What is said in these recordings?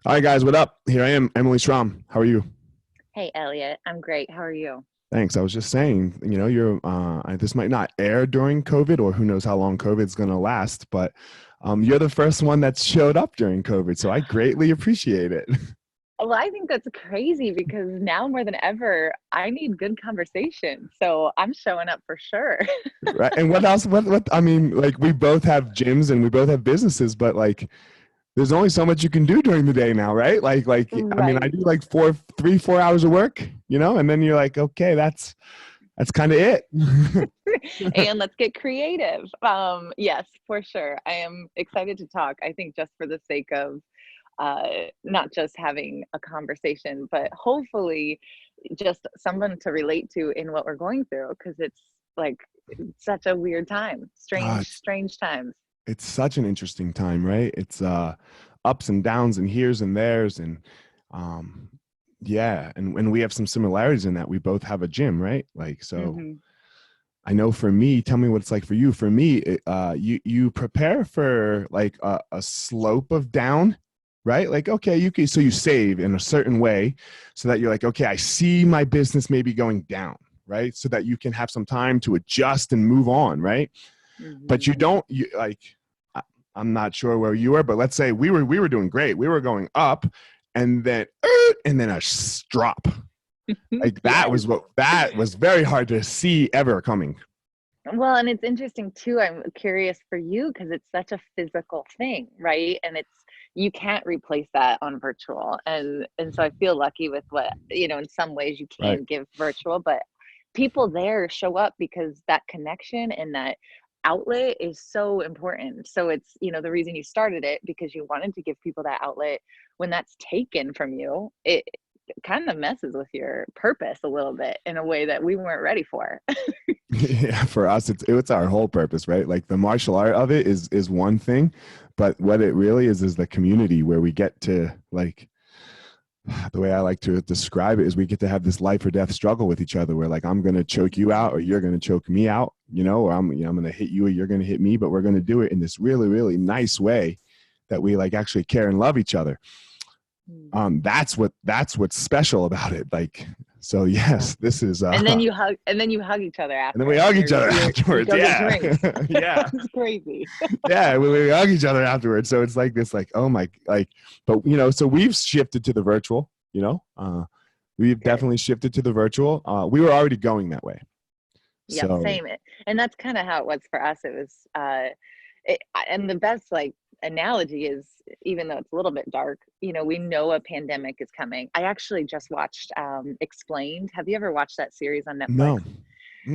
All right, guys, what up? Here I am, Emily Schromm. How are you? Hey, Eliot. I'm great. How are you? Thanks. I was just saying, you're this might not air during COVID, or who knows how long COVID's going to last, but you're the first one that showed up during COVID, so I greatly appreciate it. Well, I think that's crazy because now more than ever, I need good conversation. So I'm showing up for sure. Right? And what else? What? I mean, like we both have gyms and we both have businesses, but like there's only so much you can do during the day now, right? I mean, I Right. do like 4 hours of work, and then you're like, okay, that's kind of it. And let's get creative. Yes, for sure. I am excited to talk. I think just for the sake of not just having a conversation, but hopefully just someone to relate to in what we're going through because it's like such a weird time, Uh, strange times. it's such an interesting time, right? It's ups and downs and here's and there's and um yeah, and we have some similarities in that we both have a gym, right? Like so Hmm. I know for me, tell me what it's like for you. For me, you prepare for like a slope of down, right? Like okay, you can so you save in a certain way so that you're like, okay, I see my business maybe going down, right? So that you can have some time to adjust and move on, right? But Hmm. you don't you like I- am not sure where you were, but let's say we were doing great. We were going up and then a drop. Like Yes. that was very hard to see ever coming. Well, and it's interesting too. I'm curious for you because it's such a physical thing, right? And it's you can't replace that on virtual. And so I feel lucky with what, in some ways you Right. can give virtual, but people there show up because that connection and that outlet is so important. So it's, the reason you started it because you wanted to give people that outlet. When that's taken from you, it kind of messes with your purpose a little bit in a way that we weren't ready for. Yeah, for us it's our whole purpose, right? Like the martial art of it is one thing, but what it really is the community where we get to like the way I like to describe it is we get to have this life or death struggle with each other where like I'm going to choke you out or you're going to choke me out, or I'm going to hit you or you're going to hit me, but we're going to do it in this really really nice way that we like actually care and love each other. That's what's special about it. Like so Yeah. yes, this is And then you hug each other and then after we and hug each other you afterwards. go get Yeah. drinks. Yeah. It's crazy. Yeah, we hug each other afterwards. So it's like this, like, oh my, like, but so we've shifted to the virtual. We've Good. definitely shifted to the virtual. We were already going that way. Yep, So same. And that's kind of how it was for us. It was and the best like analogy is even though it's a little bit dark, we know a pandemic is coming. I actually just watched Explained. Have you ever watched that series on Netflix? no.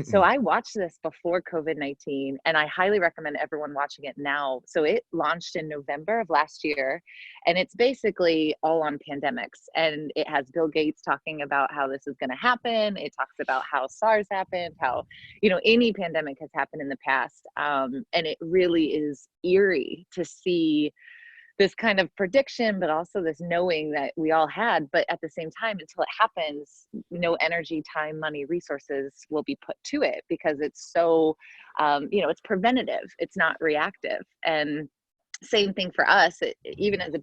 So Mm-mm. I watched this before COVID-19 and I highly recommend everyone watching it now. So it launched in November of last year and it's basically all on pandemics and it has Bill Gates talking about how this is going to happen. It talks about how SARS happened, how, any pandemic has happened in the past. And it really is eerie to see this kind of prediction, but also this knowing that we all had. But at the same time, until it happens, no energy, time, money, resources will be put to it because it's so, it's preventative. It's not reactive. And same thing for us, even as a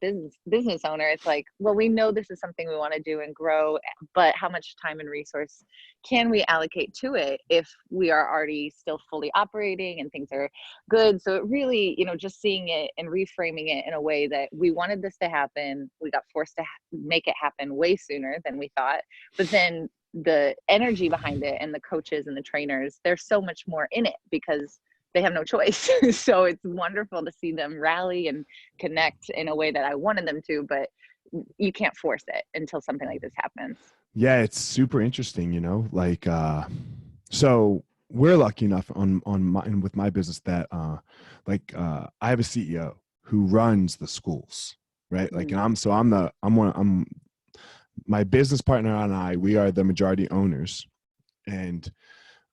business owner, it's like, well, we know this is something we want to do and grow, but how much time and resource can we allocate to it if we are already still fully operating and things are good? So it really, just seeing it and reframing it in a way that we wanted this to happen, we got forced to make it happen way sooner than we thought, but then the energy behind it and the coaches and the trainers, there's so much more in it because they have no choice. So it's wonderful to see them rally and connect in a way that I wanted them to, but you can't force it until something like this happens. Yeah, it's super interesting. Like so we're lucky enough on my with my business that I have a CEO who runs the schools, right? Like, and Mm. I'm my business partner and I, we are the majority owners, and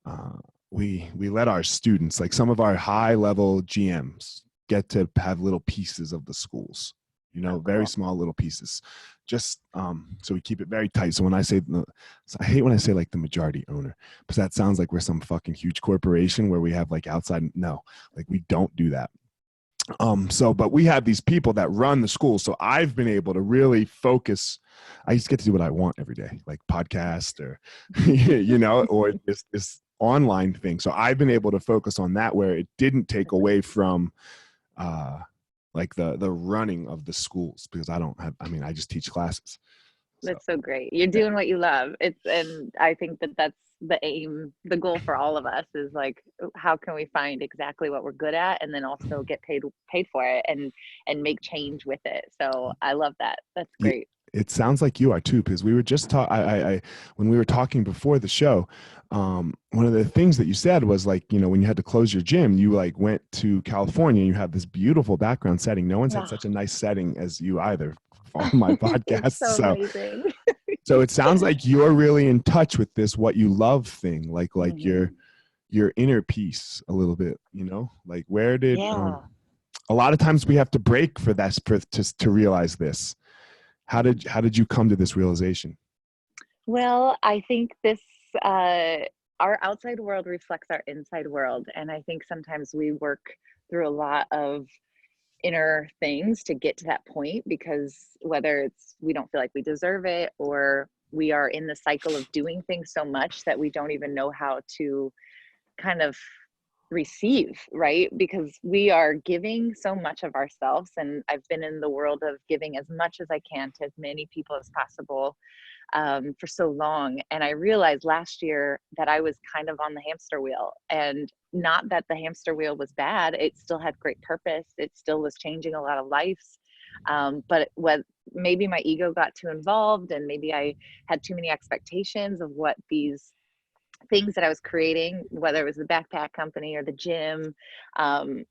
uh, we let our students, like some of our high level GMs, get to have little pieces of the schools. Oh, Very cool. small little pieces. Just so we keep it very tight. So when I say so I hate when I say like the majority owner because that sounds like we're some fucking huge corporation where we have like outside. No, like we don't do that. But we have these people that run the school. So I've been able to really focus. I just get to do what I want every day, like podcast or, or this online thing. So I've been able to focus on that where it didn't take away from, like the running of the schools, because I just teach classes. So, That's so great. You're doing what you love. And I think that that's the aim, the goal for all of us is like, how can we find exactly what we're good at and then also get paid for it and make change with it. So I love that. That's yeah, great. it sounds like you are too, because we were just when we were talking before the show, one of the things that you said was like, when you had to close your gym, you like went to California. You have this beautiful background setting. No one's had Oh, such a nice setting as you either on my it's podcast. so So amazing. so it sounds like you're really in touch with this what you love thing, like Mhm. your inner peace a little bit, like where did Yeah. a lot of times we have to break for that to realize this. How did you come to this realization? Well, I think uh, our outside world reflects our inside world. And I think sometimes we work through a lot of inner things to get to that point, because whether it's we don't feel like we deserve it, or we are in the cycle of doing things so much that we don't even know how to kind of receive, right? Because we are giving so much of ourselves. And I've been in the world of giving as much as I can to as many people as possible, for so long. And I realized last year that I was kind of on the hamster wheel, and not that the hamster wheel was bad. It still had great purpose. It still was changing a lot of lives. But what maybe my ego got too involved, and maybe I had too many expectations of what these things that I was creating, whether it was the backpack company or the gym,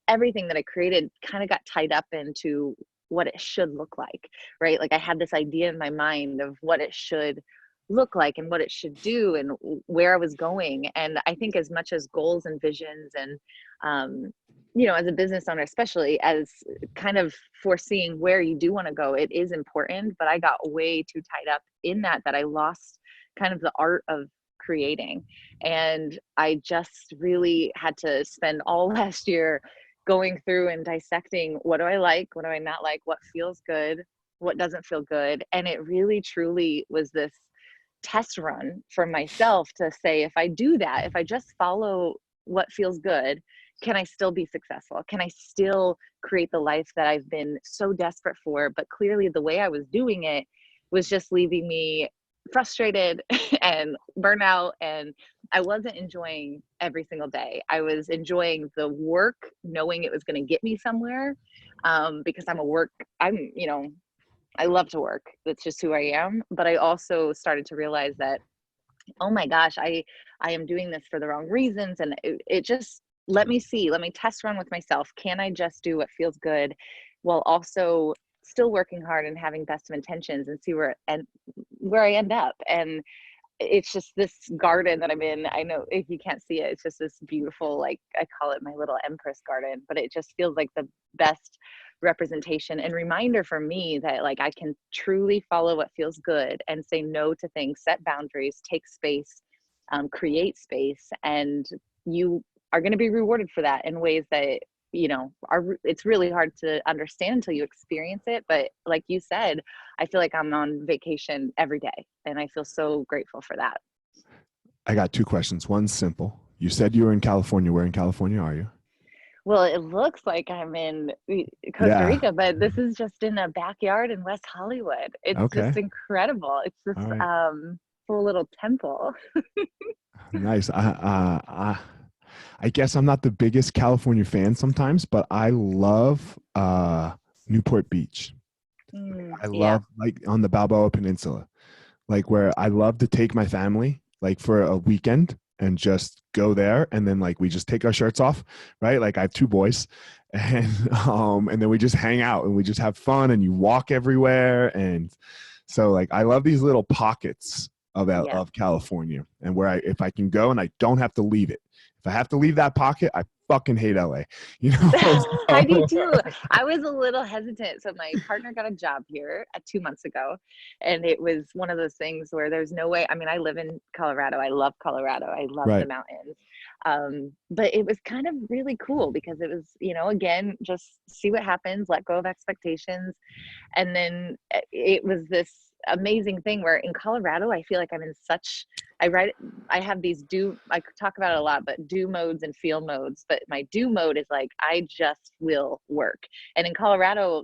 everything that I created kind of got tied up into what it should look like, right? Like I had this idea in my mind of what it should look like and what it should do and where I was going. And I think as much as goals and visions and, as a business owner, especially as kind of foreseeing where you do want to go, it is important. But I got way too tied up in that I lost kind of the art of creating. And I just really had to spend all last year going through and dissecting, what do I like? What do I not like? What feels good? What doesn't feel good? And it really truly was this test run for myself to say, if I do that, if I just follow what feels good, can I still be successful? Can I still create the life that I've been so desperate for? But clearly, the way I was doing it was just leaving me frustrated and burnout, and I wasn't enjoying every single day. I was enjoying the work, knowing it was going to get me somewhere, because I love to work. That's just who I am. But I also started to realize that, oh my gosh, I am doing this for the wrong reasons. And it just, let me test run with myself. Can I just do what feels good while also still working hard and having best of intentions, and see where I end up? And it's just this garden that I'm in. I know if you can't see it, it's just this beautiful, like I call it my little Empress garden, but it just feels like the best representation and reminder for me that like I can truly follow what feels good and say no to things, set boundaries, take space, create space, and you are going to be rewarded for that in ways that it's really hard to understand until you experience it. But like you said, I feel like I'm on vacation every day, and I feel so grateful for that. I got two questions. One's simple. You said you were in California. Where in California are you? Well, it looks like I'm in Costa Yeah. Rica, but this is just in a backyard in West Hollywood. It's Okay. just incredible. It's this All right. full little temple. Nice. I guess I'm not the biggest California fan sometimes, but I love Newport Beach. I Yeah. love like on the Balboa Peninsula, like where I love to take my family like for a weekend and just go there, and then like we just take our shirts off, right? Like I have two boys, and then we just hang out and we just have fun, and you walk everywhere. And so like I love these little pockets Yeah. of California, and where if I can go and I don't have to leave it. If I have to leave that pocket, I fucking hate LA, you know? I do too. I was a little hesitant. So my partner got a job here 2 months ago, and it was one of those things where there's no way. I mean, I live in Colorado. I love Colorado. I love the Right. mountains. But it was kind of really cool because it was, again, just see what happens, let go of expectations. And then it was this amazing thing where in Colorado, I feel like I'm in such, I have these I talk about it a lot, but do modes and feel modes. But my do mode is like, I just will work. And in Colorado,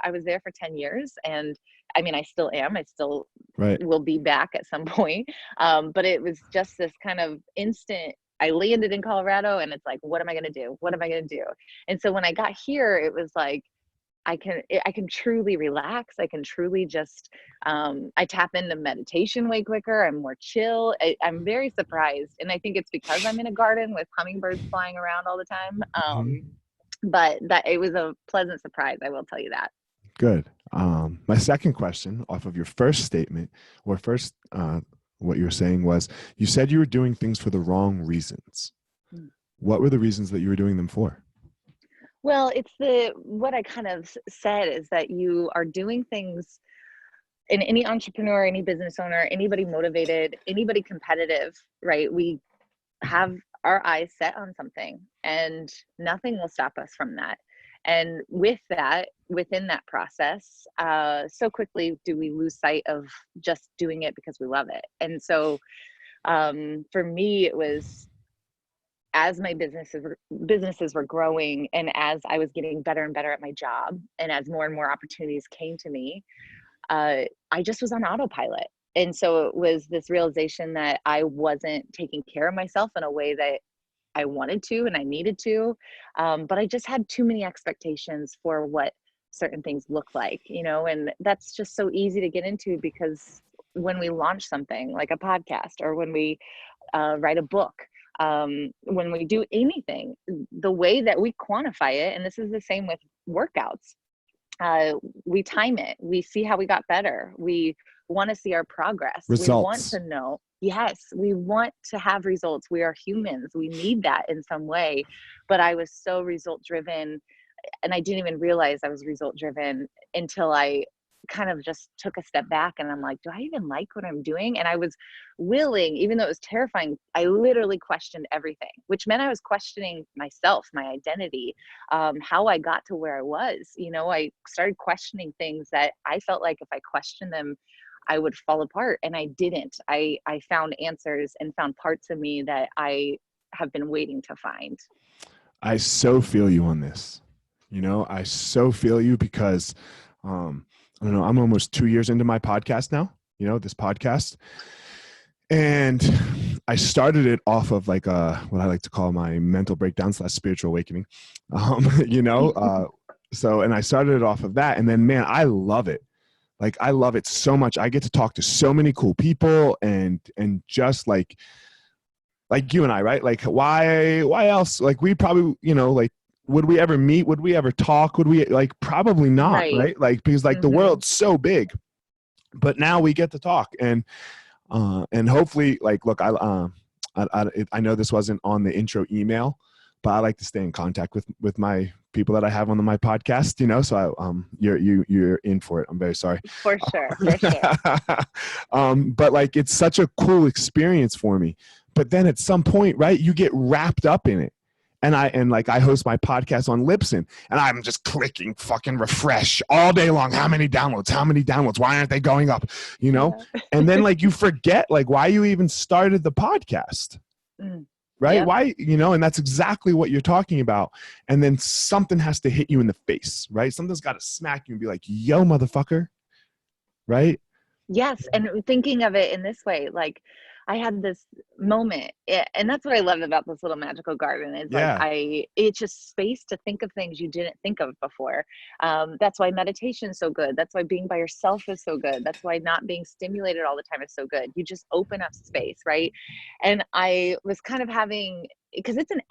I was there for 10 years. And I mean, I still am, I still Right. will be back at some point. But it was just this kind of instant, I landed in Colorado and it's like, what am I going to do? What am I going to do? And so when I got here, it was like, I can truly relax. I can truly just, I tap into meditation way quicker. I'm more chill. I'm very surprised. And I think it's because I'm in a garden with hummingbirds flying around all the time. Mhm. But that it was a pleasant surprise. I will tell you that. Good. My second question off of your first statement or first, what you were saying was, you said you were doing things for the wrong reasons. Mm. What were the reasons that you were doing them for? Well, it's what I kind of said is that you are doing things, in any entrepreneur, any business owner, anybody motivated, anybody competitive, right? We have our eyes set on something and nothing will stop us from that. And with that, within that process, so quickly do we lose sight of just doing it because we love it. And so for me, it was, as my businesses were growing and as I was getting better and better at my job and as more and more opportunities came to me, I just was on autopilot. And so it was this realization that I wasn't taking care of myself in a way that I wanted to and I needed to. But I just had too many expectations for what certain things look like, and that's just so easy to get into because when we launch something like a podcast or when we write a book, when we do anything, the way that we quantify it, and this is the same with workouts, we time it. We see how we got better. We want to see our progress. We want Results. to know. Yes, we want to have results. We are humans. We need that in some way. But I was so result driven, and I didn't even realize I was result driven until I kind of just took a step back and I'm like, do I even like what I'm doing? And I was willing, even though it was terrifying, I literally questioned everything, which meant I was questioning myself, my identity, how I got to where I was. I started questioning things that I felt like if I questioned them, I would fall apart. And I didn't. I found answers and found parts of me that I have been waiting to find. I so feel you on this. I so feel you because, I don't know, I'm almost 2 years into my podcast now, this podcast. And I started it off of like what I like to call my mental breakdown / spiritual awakening. And I started it off of that. And then, man, I love it. Like, I love it so much. I get to talk to so many cool people and just like you and I, right? Like, why else? Like, we probably, like, would we ever meet? Would we ever talk? Would we, like, probably not, Right. right? Like, because like the world's so big, but now we get to talk and hopefully, like, look, I know this wasn't on the intro email, but I like to stay in contact with my people that I have on my podcast, so you're in for it. I'm very sorry. For sure. But like, it's such a cool experience for me. But then at some point, right, you get wrapped up in it. And I host my podcast on Libsyn and I'm just clicking fucking refresh all day long. How many downloads? Why aren't they going up? Yeah. And then like you forget like why you even started the podcast. Right? Yep. Why, and that's exactly what you're talking about. And then something has to hit you in the face, right? Something's got to smack you and be like, yo, motherfucker. Right? Yes. And thinking of it in this way, like I had this moment, and that's what I love about this little magical garden is Yeah. it's just space to think of things you didn't think of before. That's why meditation is so good. That's why being by yourself is so good. That's why not being stimulated all the time is so good. You just open up space, right? And I was kind of because it's an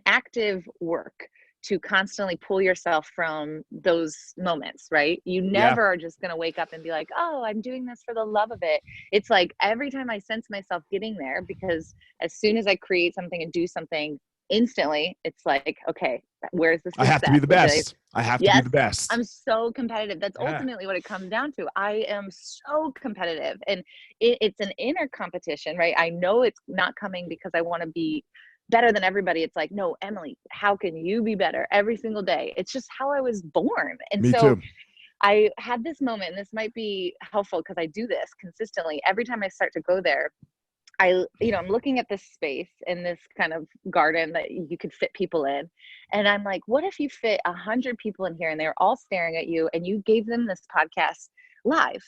active work to constantly pull yourself from those moments, right? You never are just going to wake up and be like, oh, I'm doing this for the love of it. It's like every time I sense myself getting there, because as soon as I create something and do something, instantly it's like, okay, where's the I have to be success? the best. I have to be Yes, the best. I'm so competitive. That's Yeah. ultimately what it comes down to. I am so competitive, and it's an inner competition, right? I know it's not coming because I want to be better than everybody. It's like, no, Emily, how can you be better every single day? It's just how I was born. And Me so too. I had this moment, and this might be helpful because I do this consistently. Every time I start to go there, I'm looking at this space in this kind of garden that you could fit people in. And I'm like, what if you fit 100 people in here and they're all staring at you and you gave them this podcast live?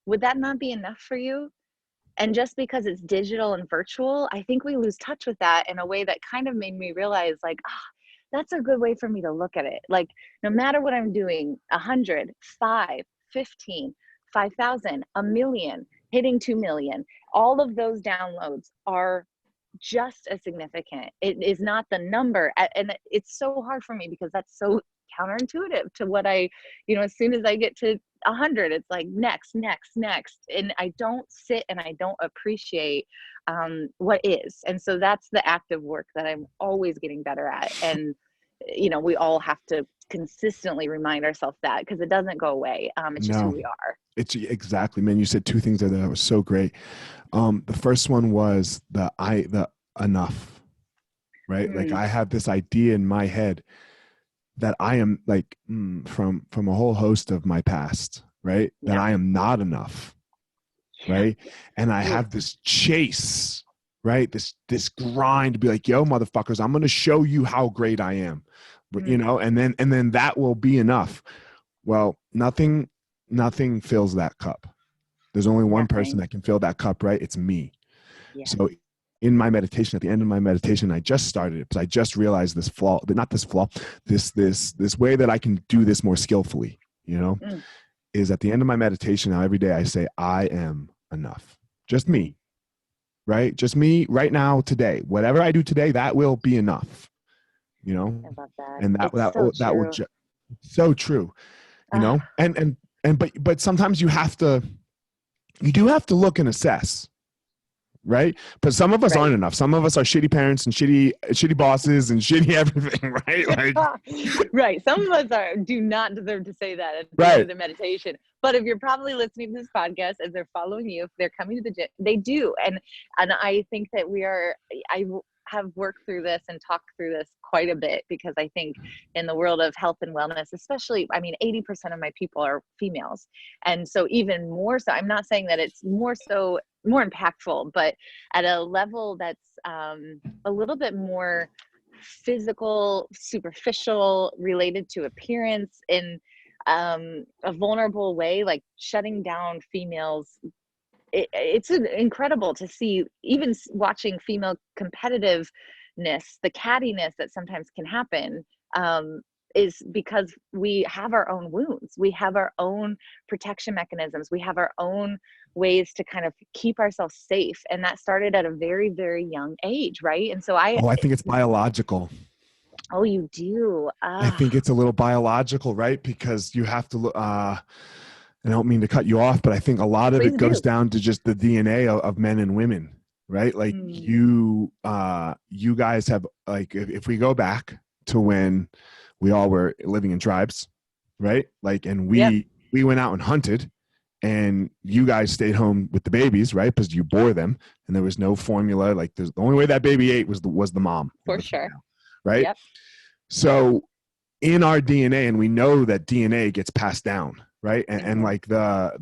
Would that not be enough for you? And just because it's digital and virtual, I think we lose touch with that in a way that kind of made me realize, like, that's a good way for me to look at it. Like, no matter what I'm doing, 100, 5, 15, 5,000, a million, hitting 2 million, all of those downloads are just as significant. It is not the number. And it's so hard for me because that's so counterintuitive to what as soon as I get to 100, it's like next, next, next. And I don't sit and I don't appreciate what is. And so that's the active work that I'm always getting better at. And, we all have to consistently remind ourselves that, because it doesn't go away. It's just who No, we are. it's exactly, man. You said two things there that was so great. The first one was the enough, right? Like Mm, I have this idea in my head that I am like from a whole host of my past, right? That yeah. I am not enough, Yeah. right? And I Ooh. have this chase, right? This grind to be like, yo, motherfuckers, I'm gonna show you how great I am, Mm, and then that will be enough. Well, nothing fills that cup. There's only one person nothing. that can fill that cup, right? It's me. Yes. So in my meditation, at the end of my meditation, I just started it because I just realized this flaw, not this flaw, this way that I can do this more skillfully, Mm, is at the end of my meditation now every day I say, I am enough. Just mm. me, right? Just me right now, today. Whatever I do today, that will be enough, you know? I love that. And It's so that will true. so true, Ah, but sometimes you do have to look and assess, right? But some of us aren't right. enough. Some of us are shitty parents and shitty bosses and shitty everything, right? Like, Right. Some of us do not deserve to say that at the end right. of the meditation. But if you're probably listening to this podcast as they're following you, if they're coming to the gym, they do. And I think that I have worked through this and talked through this quite a bit, because I think in the world of health and wellness, especially, 80% of my people are females. And so even more so, I'm not saying that it's more impactful, but at a level that's a little bit more physical, superficial, related to appearance in a vulnerable way, like shutting down females. It's incredible to see, even watching female competitiveness, the cattiness that sometimes can happen, is because we have our own wounds. We have our own protection mechanisms. We have our own ways to kind of keep ourselves safe. And that started at a very, very young age, right? And so Oh, I think it's biological. oh, you do? I Ah, think it's a little biological, right? Because you have to look, I don't mean to cut you off, but I think a lot of please it goes do. down to just the DNA of men and women, right? Like Mm, you guys have, like, if we go back to when we all were living in tribes, right? Like, and yep, we went out and hunted, and you guys stayed home with the babies, right? Because you bore them, and there was no formula. Like, the only way that baby ate was the mom or for the sure. female, right? Yep. So in our DNA, and we know that DNA gets passed down, right? And Hmm. like the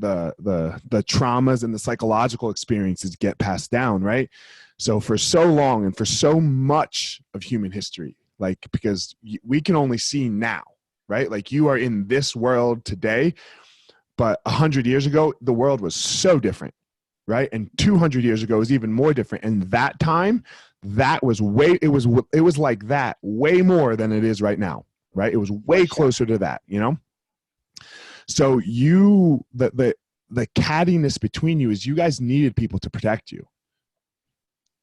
traumas and the psychological experiences get passed down, right? So for so long and for so much of human history, like, because we can only see now, right? Like, you are in this world today, but 100 years ago the world was so different, right? And 200 years ago was even more different. And that time, that was it was like that way more than it is right now, right? It was For way sure. closer to that. So the cattiness between you is you guys needed people to protect you,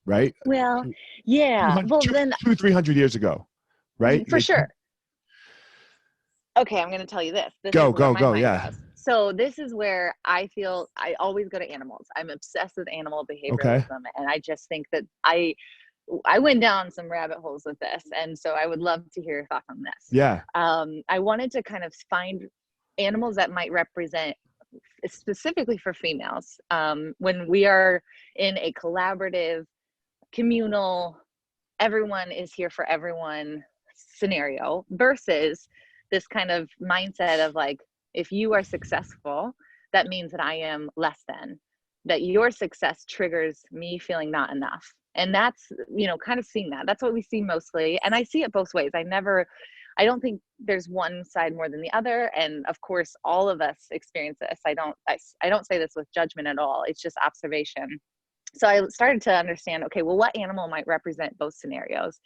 right? Well, yeah. 200, Well, then, 300 years ago, right? for Like, sure. Okay, I'm going to tell you this. This is go, where go, my go. mind Yeah. goes. So this is where I feel I always go to animals. I'm obsessed with animal Okay. behavioralism, and I just think that I went down some rabbit holes with this, and so I would love to hear your thoughts on this. Yeah. I wanted to kind of find animals that might represent, specifically for females, when we are in a collaborative, communal, everyone is here for everyone scenario, versus this kind of mindset of like, if you are successful, that means that I am less than, that your success triggers me feeling not enough. And that's, kind of seeing that's what we see mostly. And I see it both ways. I don't think there's one side more than the other. And of course, all of us experience this. I don't say this with judgment at all. It's just observation. So I started to understand, okay, well, what animal might represent both scenarios?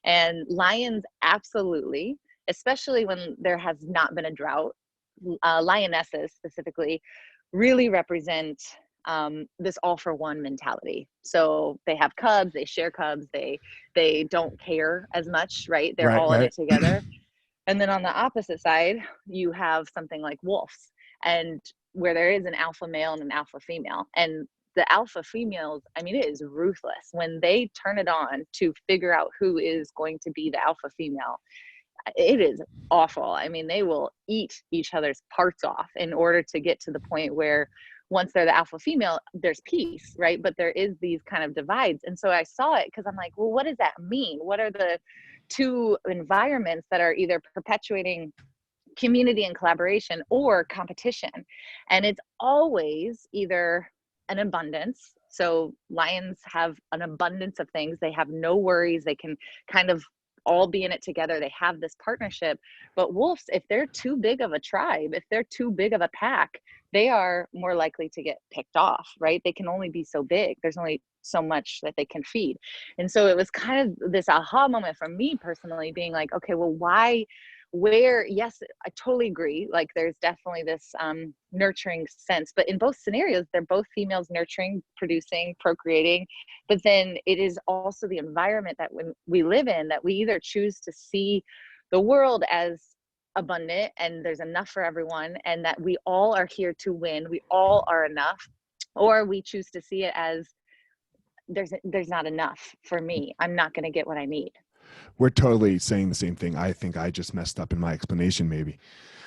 And lions, absolutely, especially when there has not been a drought. Lionesses specifically really represent this all for one mentality. So they have cubs, they share cubs, they don't care as much, right? They're Right. all in Right. it together. And then on the opposite side, you have something like wolves, and where there is an alpha male and an alpha female. And the alpha females, I mean, it is ruthless when they turn it on to figure out who is going to be the alpha female. It is awful. I mean, they will eat each other's parts off in order to get to the point where once they're the alpha female, there's peace, right? But there is these kind of divides. And so I saw it because I'm like, well, what does that mean? What are the two environments that are either perpetuating community and collaboration or competition? And it's always either an abundance. So lions have an abundance of things. They have no worries. They can kind of all be in it together. They have this partnership. But wolves, if they're too big of a tribe, if they're too big of a pack, they are more likely to get picked off, right? They can only be so big. There's only so much that they can feed. And so it was kind of this aha moment for me personally, being like, okay, well, why, where, yes, I totally agree. Like there's definitely this nurturing sense, but in both scenarios, they're both females nurturing, producing, procreating. But then it is also the environment that when we live in, that we either choose to see the world as abundant and there's enough for everyone, and that we all are here to win, we all are enough, or we choose to see it as there's not enough for me, I'm not going to get what I need. We're totally saying the same thing. I think I just messed up in my explanation, maybe.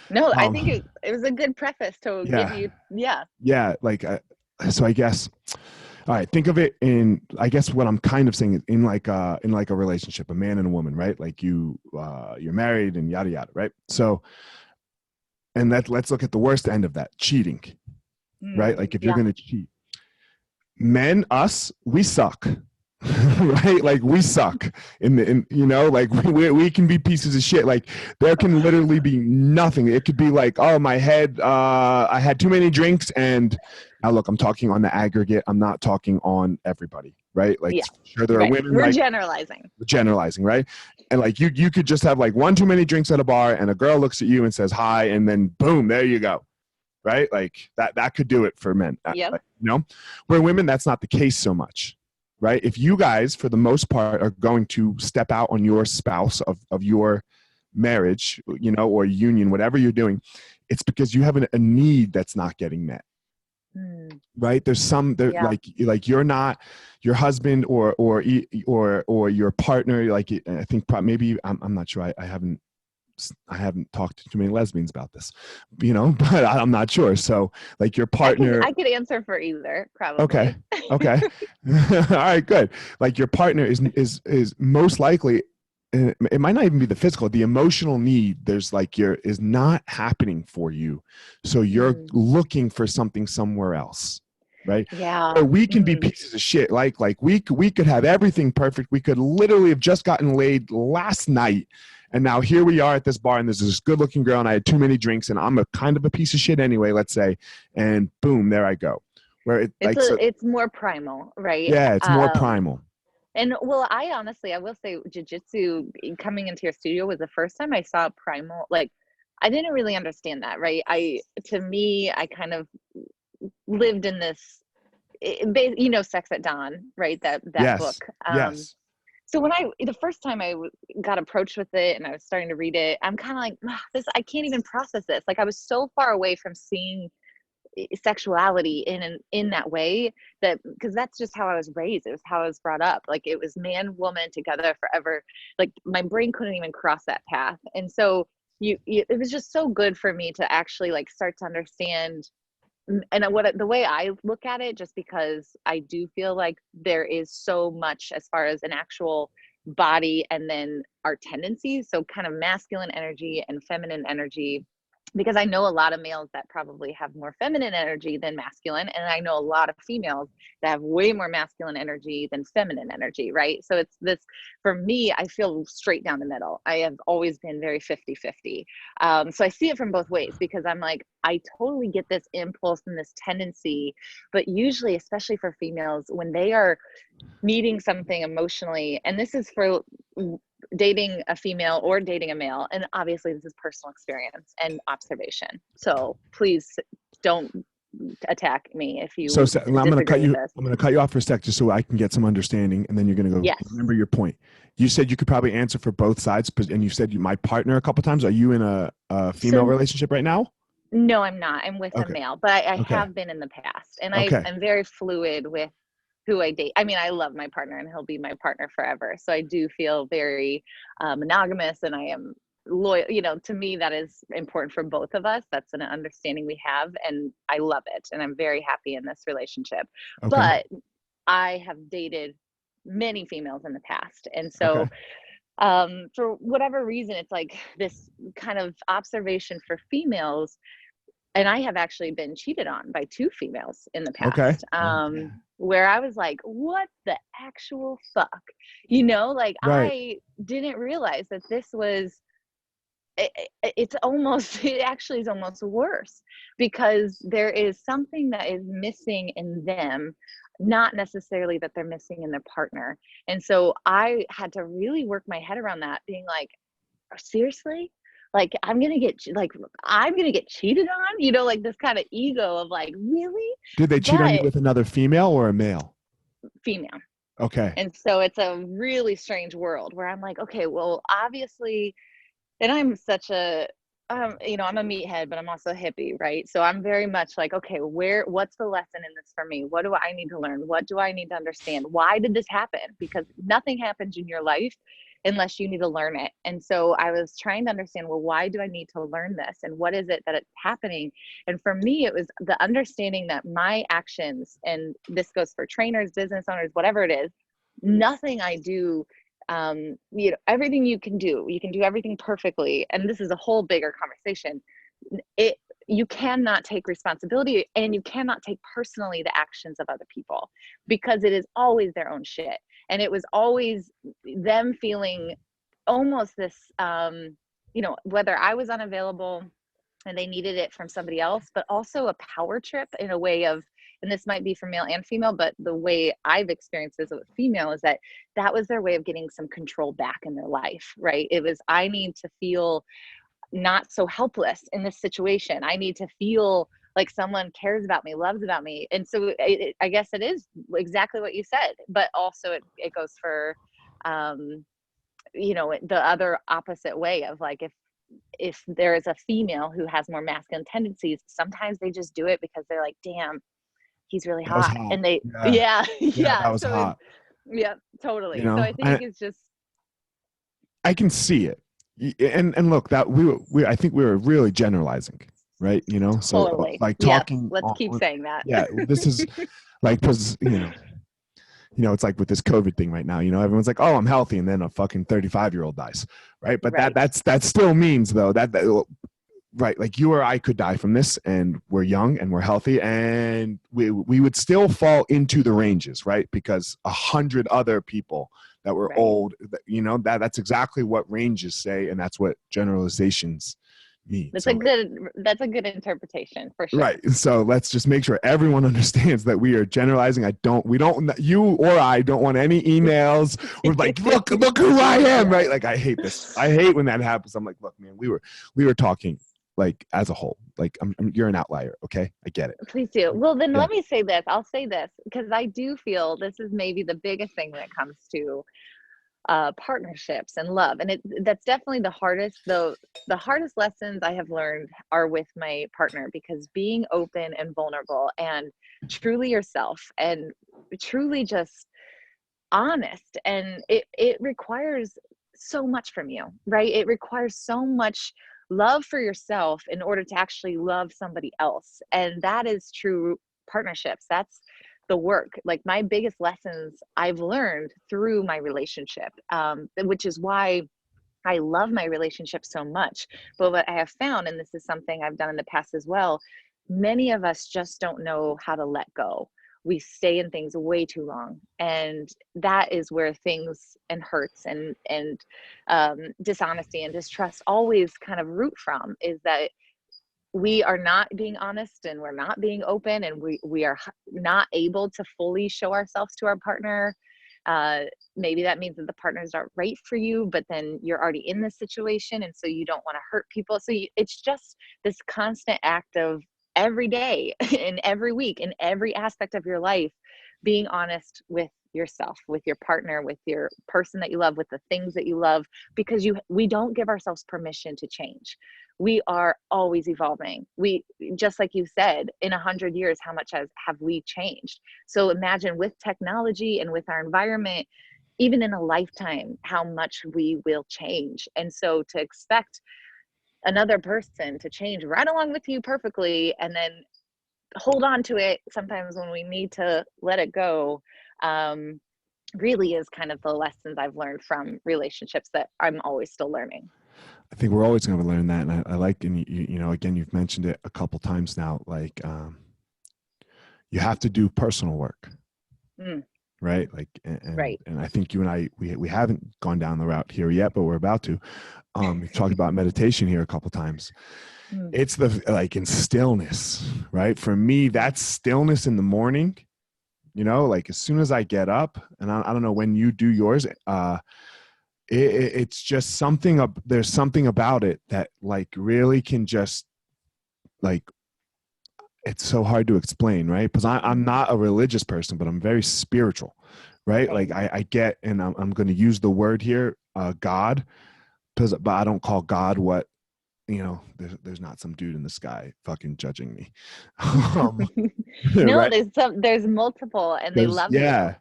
No, I think Um, it was a good preface to give yeah. you, yeah. Yeah. Like, so I guess, all right, think of it in, I guess what I'm kind of saying is in like a relationship, a man and a woman, right? Like you're married and yada, yada. Right. So, and let's look at the worst end of that, cheating, right? Like if you're Yeah. going to cheat, men, us, we suck. Right, like we suck like we can be pieces of shit. Like there can literally be nothing. It could be like, oh, my head, I had too many drinks. And now look, I'm talking on the aggregate, I'm not talking on everybody, right? Like Yeah. sure, there are Right. women, We're like generalizing, right? And like you could just have like one too many drinks at a bar and a girl looks at you and says hi, and then boom, there you go. Right, like that could do it for men. Yep. Where women, that's not the case so much. Right? If you guys, for the most part, are going to step out on your spouse of your marriage, or union, whatever you're doing, it's because you have a need that's not getting met. Right? There's Yeah. like you're not your husband or your partner. Like I think maybe I'm not sure. I haven't talked to too many lesbians about this, but I'm not sure. So like your partner, I could answer for either, okay. probably. Okay. All right, good. Like your partner is most likely, it might not even be the physical, the emotional need. There's like is not happening for you. So you're looking for something somewhere else. Right. Yeah. Or we can be pieces of shit. Like we could have everything perfect. We could literally have just gotten laid last night. And now here we are at this bar and there's this good looking girl and I had too many drinks and I'm a kind of a piece of shit anyway, let's say. And boom, there I go. Where it's more primal, right? Yeah, it's more primal. And well, I will say jiu-jitsu coming into your studio was the first time I saw primal. Like I didn't really understand that, right? To me, I kind of lived in this, Sex at Dawn, right? That Yes. book. Yes. So when the first time I got approached with it and I was starting to read it, I'm kind of like, this, I can't even process this. Like I was so far away from seeing sexuality in that way, that because that's just how I was raised. It was how I was brought up. Like it was man woman together forever. Like my brain couldn't even cross that path. And so it was just so good for me to actually like start to understand. And the way I look at it, just because I do feel like there is so much as far as an actual body and then our tendencies, so kind of masculine energy and feminine energy, because I know a lot of males that probably have more feminine energy than masculine, and I know a lot of females that have way more masculine energy than feminine energy, right? So it's this, for me, I feel straight down the middle. I have always been very 50-50. So I see it from both ways, because I'm like, I totally get this impulse and this tendency, but usually, especially for females, when they are needing something emotionally, and this is for dating a female or dating a male, and obviously this is personal experience and observation, so please don't attack me if you So I'm going to disagree cut with you. this. I'm going to cut you off for a sec, just so I can get some understanding, and then you're going to go. Yes. Remember your point. You said you could probably answer for both sides, and you said my partner a couple times. Are you in a female So relationship right now? no, I'm not. I'm with a Okay. male, but I Okay. have been in the past, and Okay. I'm very fluid with who I date. I mean, I love my partner and he'll be my partner forever. So I do feel very monogamous, and I am loyal. You know, to me, that is important for both of us. That's an understanding we have, and I love it. And I'm very happy in this relationship. Okay. But I have dated many females in the past. And Okay. so for whatever reason, it's like this kind of observation for females, and I have actually been cheated on by two females in the Okay. past, Oh, yeah. where I was like, what the actual fuck? You know, like Right. I didn't realize that this was, it's almost, it actually is almost worse, because there is something that is missing in them, not necessarily that they're missing in their partner. And so I had to really work my head around that, being like, seriously, like I'm gonna get cheated on, you know, like this kind of ego of like, really? Did they cheat on you But with another female or a male? female. Okay. And so it's a really strange world where I'm like, okay, well, obviously, and I'm such a you know, I'm a meathead, but I'm also a hippie, right? So I'm very much like, okay, what's the lesson in this for me? What do I need to learn? What do I need to understand? Why did this happen? Because nothing happens in your life unless you need to learn it. And so I was trying to understand, well, why do I need to learn this? And what is it that it's happening? And for me, it was the understanding that my actions, and this goes for trainers, business owners, whatever it is, nothing I do, you know, everything you can do everything perfectly, and this is a whole bigger conversation. You cannot take responsibility, and you cannot take personally the actions of other people, because it is always their own shit, and it was always them feeling almost this, you know, whether I was unavailable and they needed it from somebody else, but also a power trip in a way of, and this might be for male and female, but the way I've experienced this with female is that that was their way of getting some control back in their life, right? It was, I need to feel not so helpless in this situation. I need to feel like someone cares about me, loves about me. And so I guess it is exactly what you said, but also it goes for, you know, the other opposite way of like, if there is a female who has more masculine tendencies, sometimes they just do it because they're like, damn, he's really That was hot. hot. And they, Yeah. yeah, Yeah, yeah. that was So hot. yeah, You totally. So know, I think it's just I can see it. And look, that we I think we were really generalizing, right? You know, so totally, like yep. talking Let's keep on, saying that. yeah, this is like, because it's like with this COVID thing right now, everyone's like, oh, I'm healthy, and then a fucking 35-year-old dies, right? But Right. that still means though that right, like you or I could die from this, and we're young and we're healthy, and we would still fall into the ranges, right? Because 100 other people that were Right. old, that's exactly what ranges say, and that's what generalizations mean. That's So a good interpretation for sure. right. So let's just make sure everyone understands that we are generalizing. You or I don't want any emails. We're like, look who I am, right? Like, I hate this. I hate when that happens. I'm like, look, man, we were talking like as a whole. Like, you're an outlier. Okay, I get it. Please do. Well, then Yeah. let me say this. I'll say this because I do feel this is maybe the biggest thing when it comes to partnerships and love. And that's definitely the hardest, though. The hardest lessons I have learned are with my partner, because being open and vulnerable and truly yourself and truly just honest, and it requires so much from you, right? It requires so much love for yourself in order to actually love somebody else. And that is true partnerships. That's the work. Like, my biggest lessons I've learned through my relationship, which is why I love my relationship so much. But what I have found, and this is something I've done in the past as well, many of us just don't know how to let go. We stay in things way too long, and that is where things and hurts and dishonesty and distrust always kind of root from. Is that we are not being honest, and we're not being open, and we are not able to fully show ourselves to our partner. uh, Maybe that means that the partner's not right for you, but then you're already in this situation, and so you don't want to hurt people. So it's just this constant act of every day and every week in every aspect of your life, being honest with yourself, with your partner, with your person that you love, with the things that you love, because we don't give ourselves permission to change. We are always evolving. We, just like you said, in 100 years, how much have we changed? So imagine with technology and with our environment, even in a lifetime, how much we will change. And so to expect another person to change right along with you perfectly, and then hold on to it sometimes when we need to let it go, really is kind of the lessons I've learned from relationships that I'm always still learning. I think we're always going to learn that. And I like, and you know, again, you've mentioned it a couple times now, like, you have to do personal work. Mm, Right. Like, right. and I think you and I, we haven't gone down the route here yet, but we're about to. We've talked about meditation here a couple times. Mm, It's the, like, in stillness, right? For me, that's stillness in the morning, you know, like as soon as I get up, and I don't know when you do yours, it's just something there's something about it that, like, really can just, like, it's so hard to explain, right? Because I'm not a religious person, but I'm very spiritual, right? Like, same. I get, and I'm going to use the word here, God, but I don't call God what, you know, there's not some dude in the sky fucking judging me. No, Right? there's multiple, and they There's, love you. yeah.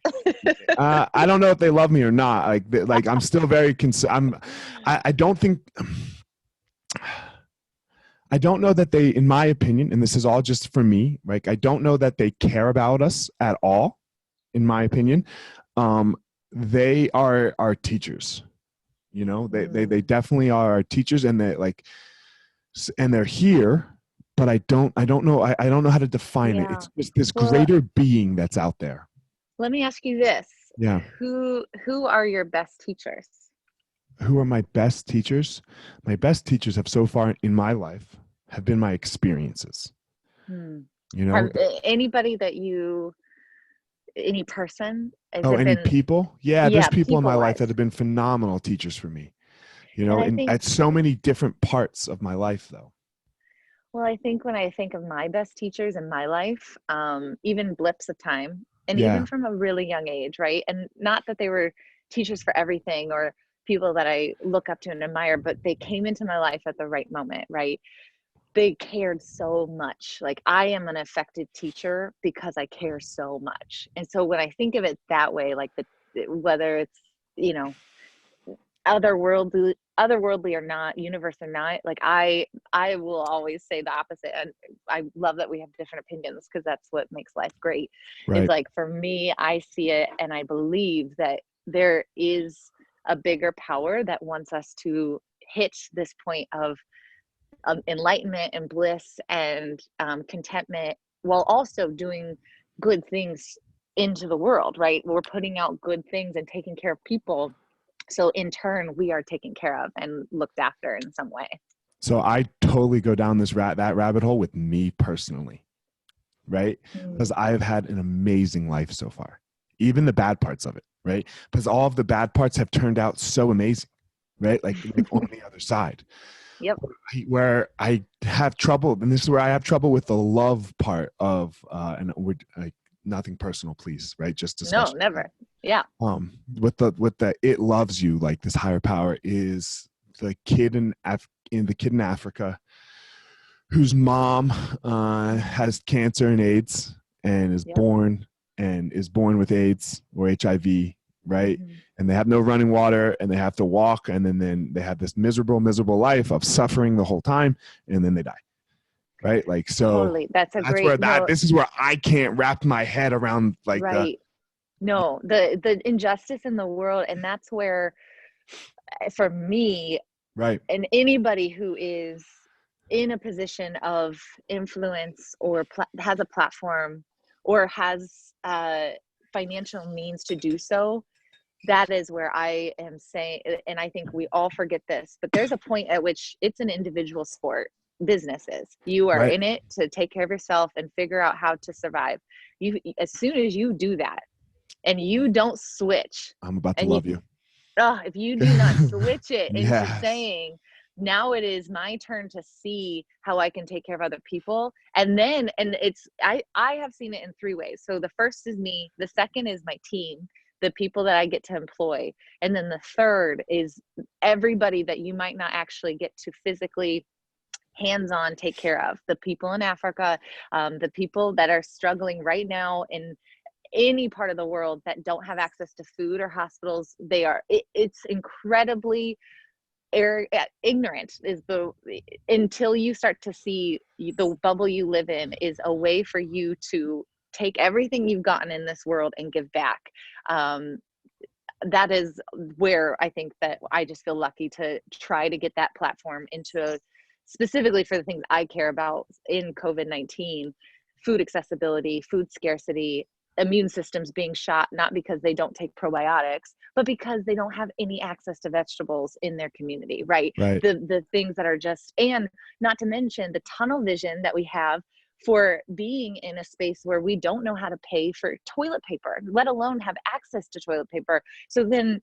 I don't know if they love me or not. Like I'm still very I don't think, I don't know that they, in my opinion, and this is all just for me, like, I don't know that they care about us at all, in my opinion. Um, they are our teachers, you know, they Mm, definitely are our teachers, and they, like, and they're here, but I don't know, I don't know how to define it. yeah. It's just this Well, greater being that's out there. let me ask you this. Yeah. Who are your best teachers? Who are my best teachers? My best teachers have so far in my life have been my experiences. Hmm. You know, Have anybody that you, any person, has oh, there any been, people? Yeah, there's yeah, people in my people life that wise? have been phenomenal teachers for me. You And know, I and think, at so many different parts of my life, though. well, I think when I think of my best teachers in my life, even blips of time, and even Yeah, from a really young age, right? And not that they were teachers for everything or people that I look up to and admire, but they came into my life at the right moment, right? They cared so much. Like, I am an effective teacher because I care so much. And so when I think of it that way, like whether it's, you know, otherworldly or not, universe or not, like I will always say the opposite. And I love that we have different opinions, because that's what makes life great. Is right. like, for me, I see it and I believe that there is a bigger power that wants us to hit this point of enlightenment and bliss and contentment, while also doing good things into the world, right? We're putting out good things and taking care of people, so in turn we are taken care of and looked after in some way. So I totally go down that rabbit hole with me personally, right? Because Mm, I've had an amazing life so far, even the bad parts of it, right? Because all of the bad parts have turned out so amazing, right? Like on the other side, yep. where I have trouble, and this is where I have trouble with the love part of, and we're like, nothing personal, please, right? Just No, discussion. never. Yeah. With the it loves you, like this higher power is the kid in the kid in Africa whose mom has cancer and AIDS and Yep. is born with AIDS or HIV, right? Mm-hmm. And they have no running water and they have to walk, and then they have this miserable life of suffering the whole time, and then they die. Right? Like, so Totally. That's a that's great, where no, this is where I can't wrap my head around like the right. No, the injustice in the world. And that's where, for me, right. and anybody who is in a position of influence or has a platform or has financial means to do so, that is where I am saying, and I think we all forget this, but there's a point at which it's an individual sport. Businesses, you are Right. in it to take care of yourself and figure out how to survive. You, as soon as you do that and you don't switch, I'm about to and you, love you. if you do not switch it into Yes. saying, now it is my turn to see how I can take care of other people. And then, and it's, I have seen it in three ways. So the first is me, the second is my team, the people that I get to employ. And then the third is everybody that you might not actually get to physically hands-on take care of, the people in Africa, the people that are struggling right now in any part of the world that don't have access to food or hospitals. It's incredibly ignorant is the, until you start to see the bubble you live in is a way for you to take everything you've gotten in this world and give back. That is where I think that I just feel lucky to try to get that platform into, specifically for the things I care about in COVID-19, food accessibility, food scarcity, immune systems being shot, not because they don't take probiotics, but because they don't have any access to vegetables in their community, right? Right. The things that are just, and not to mention the tunnel vision that we have for being in a space where we don't know how to pay for toilet paper, let alone have access to toilet paper. So then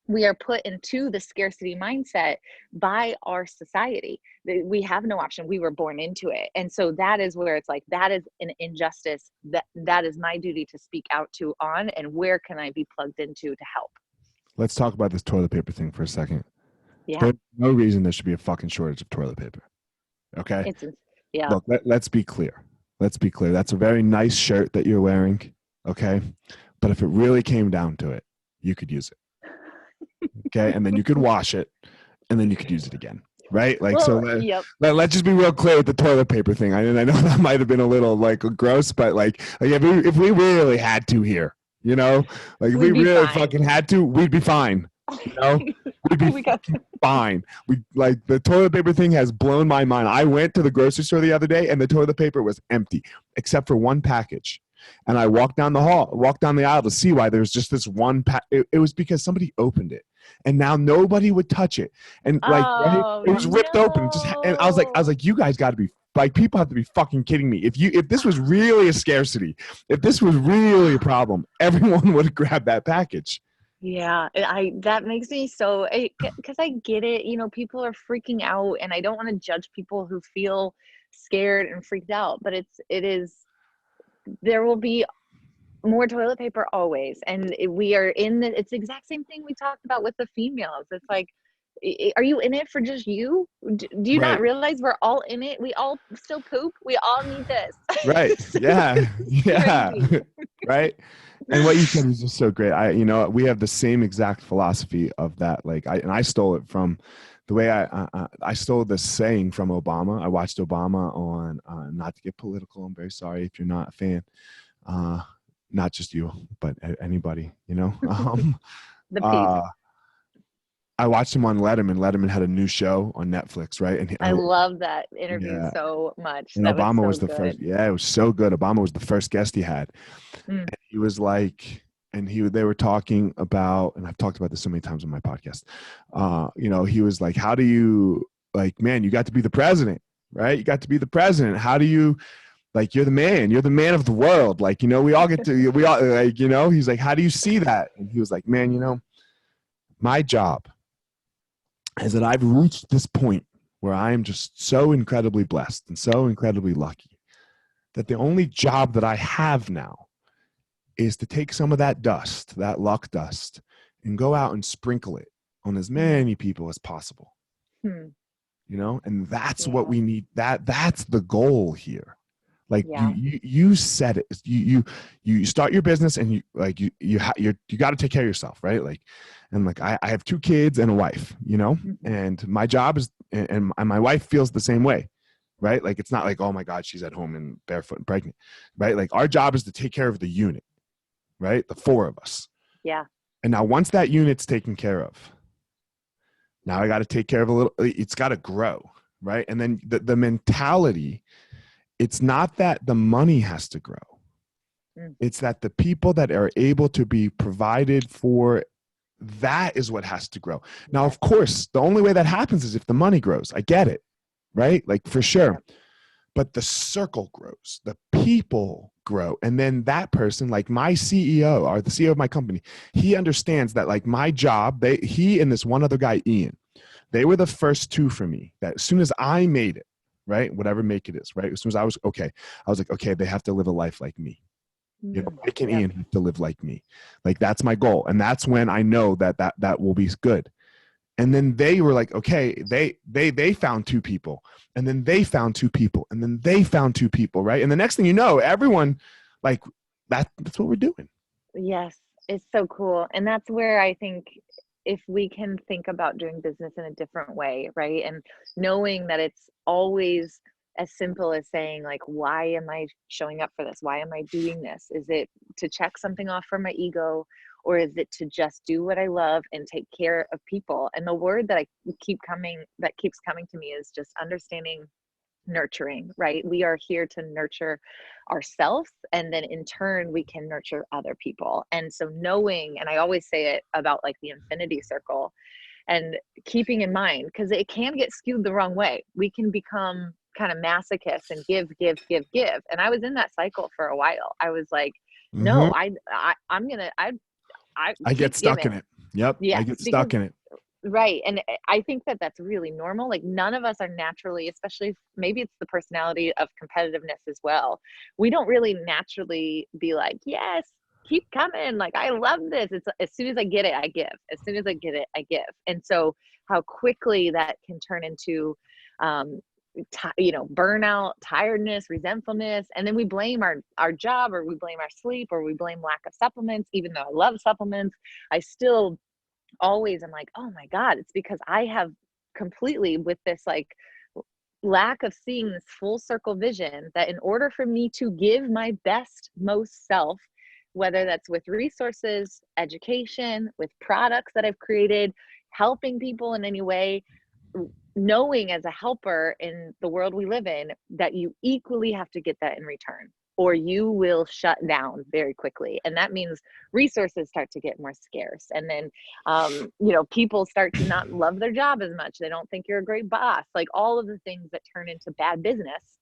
we are put into the scarcity mindset by our society. We have no option. We were born into it. And so that is where it's like, that is an injustice that is my duty to speak out to on, and where can I be plugged into to help? Let's talk about this toilet paper thing for a second. Yeah. There's no reason there should be a fucking shortage of toilet paper. Okay. Yeah. Look, let's be clear. Let's be clear. That's a very nice shirt that you're wearing. Okay. But if it really came down to it, you could use it. Okay. And then you could wash it, and then you could use it again. Right. Like, Well, so yep. let's just be real clear with the toilet paper thing. I know that might have been a little like gross, but like if we really had to here, like if we We'd be really fine. fucking had to, we'd be fine. We'd be fine. We like the toilet paper thing has blown my mind. I went to the grocery store the other day and the toilet paper was empty except for one package. And I walked down the aisle to see why there's just this one it was because somebody opened it, and now nobody would touch it. And like, right? It was ripped open. And I was like, you guys got to be like, people have to be fucking kidding me. If this was really a scarcity, if this was really a problem, everyone would have grabbed that package. Yeah, that makes me so, because I get it, people are freaking out, and I don't want to judge people who feel scared and freaked out, but there will be more toilet paper always. And we are it's the exact same thing we talked about with the females. It's like, are you in it for just you? Do you not Right. realize we're all in it? We all still poop. We all need this. Right. Yeah. Yeah. Right. And what you said is just so great. We have the same exact philosophy of that. Like, I stole it from the way I stole this saying from Obama. I watched Obama on, not to get political, I'm very sorry if you're not a fan, not just you, but anybody, The uh, I watched him on Letterman. Letterman had a new show on Netflix, right? And I love that interview so much. And that Obama was was so the good. first. Yeah, it was so good. Obama was the first guest he had. Mm. And he was like, they were talking about, and I've talked about this so many times on my podcast. He was like, how do you, like, man, you got to be the president, right? You got to be the president. How do you, like, you're the man of the world. Like, we all get to, like, he's like, how do you see that? And he was like, man, my job is that I've reached this point where I am just so incredibly blessed and so incredibly lucky that the only job that I have now is to take some of that dust, that luck dust, and go out and sprinkle it on as many people as possible. You know, and that's what we need. That's the goal here. Like you said it. You start your business, and you got to take care of yourself, right? Like, and like I have 2 kids and a wife, you know, and my job is, and my wife feels the same way, right? Like, it's not like, oh my God, she's at home and barefoot and pregnant, right? Like, our job is to take care of the unit, right? The 4 of us. Yeah. And now once that unit's taken care of, now I got to take care of a little, it's got to grow, right? And then the mentality, it's not that the money has to grow. It's that the people that are able to be provided for, that is what has to grow. Now, of course, the only way that happens is if the money grows. I get it, right? Like, for sure. But the circle grows, the people grow. And then that person, like my CEO, or the CEO of my company, he understands that, like, my job, he and this one other guy, Ian, they were the first 2 for me, that as soon as I made it, right, whatever make it is, right, as soon as I was like, okay, they have to live a life like me. You know, Mike and Ian have to live like me. Like, that's my goal. And that's when I know that will be good. And then they were like, okay, they found 2 people, and then they found 2 people, and then they found 2 people, right? And the next thing you know, everyone, like, that's what we're doing. Yes, it's so cool. And that's where I think, if we can think about doing business in a different way, right? And knowing that it's always as simple as saying, like, why am I showing up for this? Why am I doing this? Is it to check something off for my ego? Or is it to just do what I love and take care of people? And the word that keeps coming to me is just understanding nurturing, right? We are here to nurture ourselves, and then in turn we can nurture other people. And so knowing, and I always say it about, like, the infinity circle, and keeping in mind, because it can get skewed the wrong way. We can become kind of masochists and give. And I was in that cycle for a while. I was like, no, I get stuck in it. Yep. Yes, I get stuck in it. Right. And I think that that's really normal. Like, none of us are naturally, especially maybe it's the personality of competitiveness as well. We don't really naturally be like, yes, keep coming. Like, I love this. It's as soon as I get it, I give. As soon as I get it, I give. And so how quickly that can turn into, burnout, tiredness, resentfulness. And then we blame our job, or we blame our sleep, or we blame lack of supplements. Even though I love supplements, I still always am like, oh my God, it's because I have completely, with this, like, lack of seeing this full circle vision, that in order for me to give my best, most self, whether that's with resources, education, with products that I've created, helping people in any way, knowing as a helper in the world we live in, that you equally have to get that in return, or you will shut down very quickly. And that means resources start to get more scarce. And then, people start to not love their job as much. They don't think you're a great boss. Like, all of the things that turn into bad business.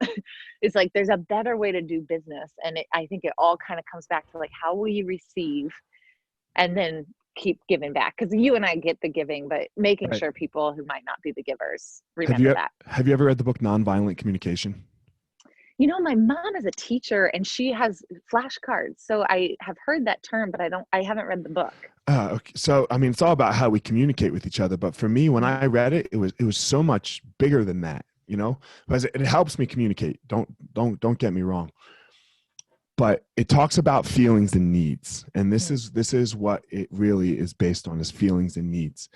It's like, there's a better way to do business. And I think it all kind of comes back to, like, how will you receive, and then keep giving back? Because you and I get the giving, but making sure people who might not be the givers remember that. Have you ever read the book Nonviolent Communication? My mom is a teacher, and she has flashcards. So I have heard that term, but I haven't read the book. Okay. So, I mean, it's all about how we communicate with each other. But for me, when I read it, it was so much bigger than that, because it helps me communicate. Don't get me wrong. But it talks about feelings and needs. And this is what it really is based on, is feelings and needs.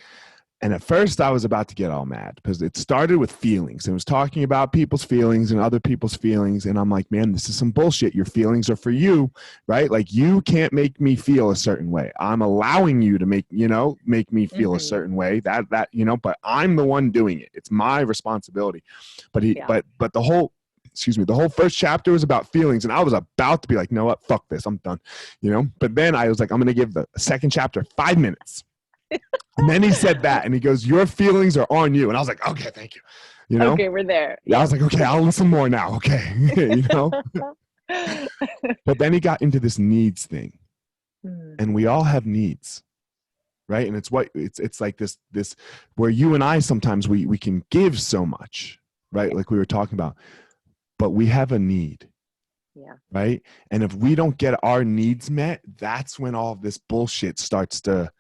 And at first I was about to get all mad, because it started with feelings. It was talking about people's feelings and other people's feelings. And I'm like, man, this is some bullshit. Your feelings are for you, right? Like, you can't make me feel a certain way. I'm allowing you to make me feel a certain way, but I'm the one doing it. It's my responsibility. But the whole first chapter was about feelings, and I was about to be like, no, what? Fuck this. I'm done. But then I was like, I'm going to give the second chapter 5 minutes. And then he said that, and he goes, your feelings are on you. And I was like, okay, thank you. Okay, we're there. Yeah. I was like, okay, I'll listen more now. Okay. But then he got into this needs thing, and we all have needs, right? And it's like this where you and I, sometimes we can give so much, right? Like we were talking about, but we have a need. Yeah. right? And if we don't get our needs met, that's when all of this bullshit starts to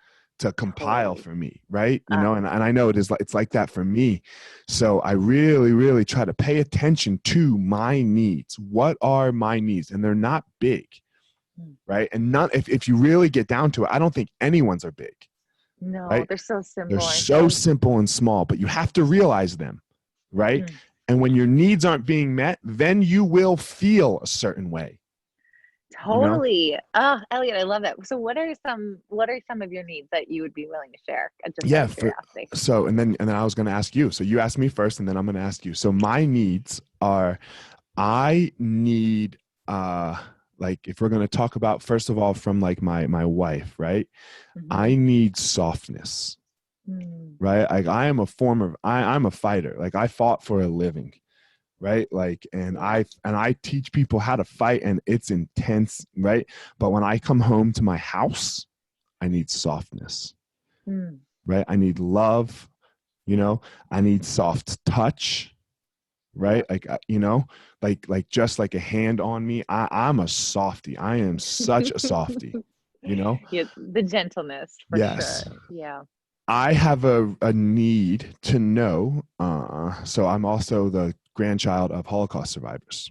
compile Totally. for me, right? You Uh, know, and I know it is like it's like that for me. So I really, really try to pay attention to my needs. What are my needs? And they're not big, mm. right? And not if you really get down to it, I don't think anyone's are big, No, right? they're so They're simple, aren't so they? simple and small, but you have to realize them, right? Mm. And when your needs aren't being met, then you will feel a certain way, you know? Totally. Elliot, I love that. So what are some of your needs that you would be willing to share? Just out Yeah, of curiosity. so and then I was going to ask you. So you asked me first and then I'm going to ask you. So my needs are I need like if we're going to talk about first of all from like my wife, right? Mm-hmm. I need softness, Mm. right? Like I am a former I'm a fighter. Like I fought for a living, right? Like Yeah. and I teach people how to fight and it's intense, right? But when I come home to my house, I need softness, Mm. right? I need love, you know, I need soft touch, right? Yep. Like you know, like just like a hand on me. I'm a softie. I am such a softie, you know. Yeah, the gentleness for Yes, sure. Yeah. I have a need to know. So I'm also the grandchild of Holocaust survivors.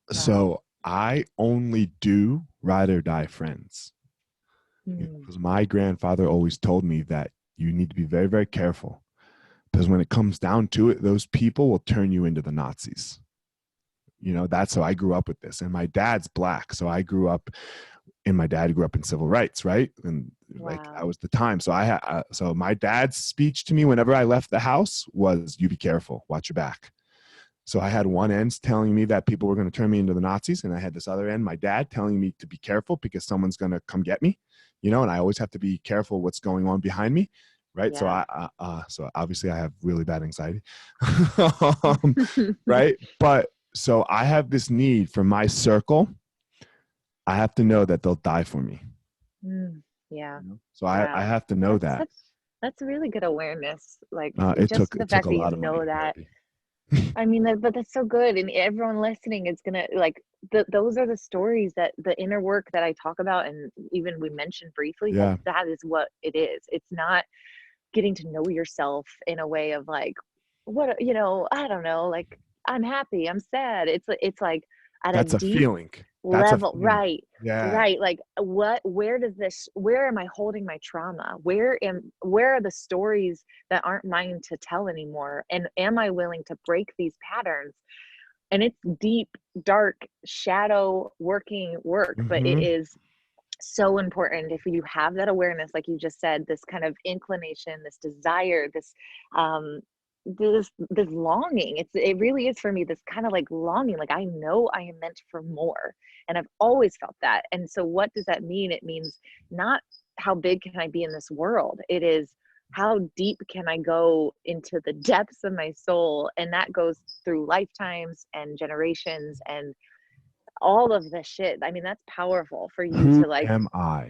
Wow. So I only do ride or die friends. You know, Mm. because my grandfather always told me that you need to be very, very careful because when it comes down to it, those people will turn you into the Nazis. You know, that's how I grew up with this. And my dad's black. So I grew up, and my dad grew up in civil rights, right? And like that Wow. was the time. So I had, so my dad's speech to me whenever I left the house was, you be careful, watch your back. So I had one end telling me that people were going to turn me into the Nazis. And I had this other end, my dad telling me to be careful because someone's going to come get me, you know, and I always have to be careful what's going on behind me. Right. So Yeah. so obviously I have really bad anxiety. Right. But so I have this need for my circle. I have to know that they'll die for me. Mm. Yeah. You know? So I Yeah. have to know That's that. such that's really good awareness. Like just It the took fact a that you lot of know money, that. Debbie. I mean, but that's so good. And everyone listening is gonna like those are the stories that the inner work that I talk about, and even we mentioned briefly, like Yeah. that is what it is. It's not getting to know yourself in a way of like, what, I don't know, like I'm happy, I'm sad. It's like at a That's a deep feeling. That's a level, feeling. right? Yeah. Right. Like where am I holding my trauma? Where are the stories that aren't mine to tell anymore? And am I willing to break these patterns? And it's deep, dark, shadow working work, but it Mm-hmm. is so important if you have that awareness, like you just said, this kind of inclination, this desire, um this longing. It really is for me this kind of like longing, like I know I am meant for more, and I've always felt that. And so what does that mean? It means not how big can I be in this world, it is how deep can I go into the depths of my soul, and that goes through lifetimes and generations and all of the shit. I mean, that's powerful for you Who to like, am I?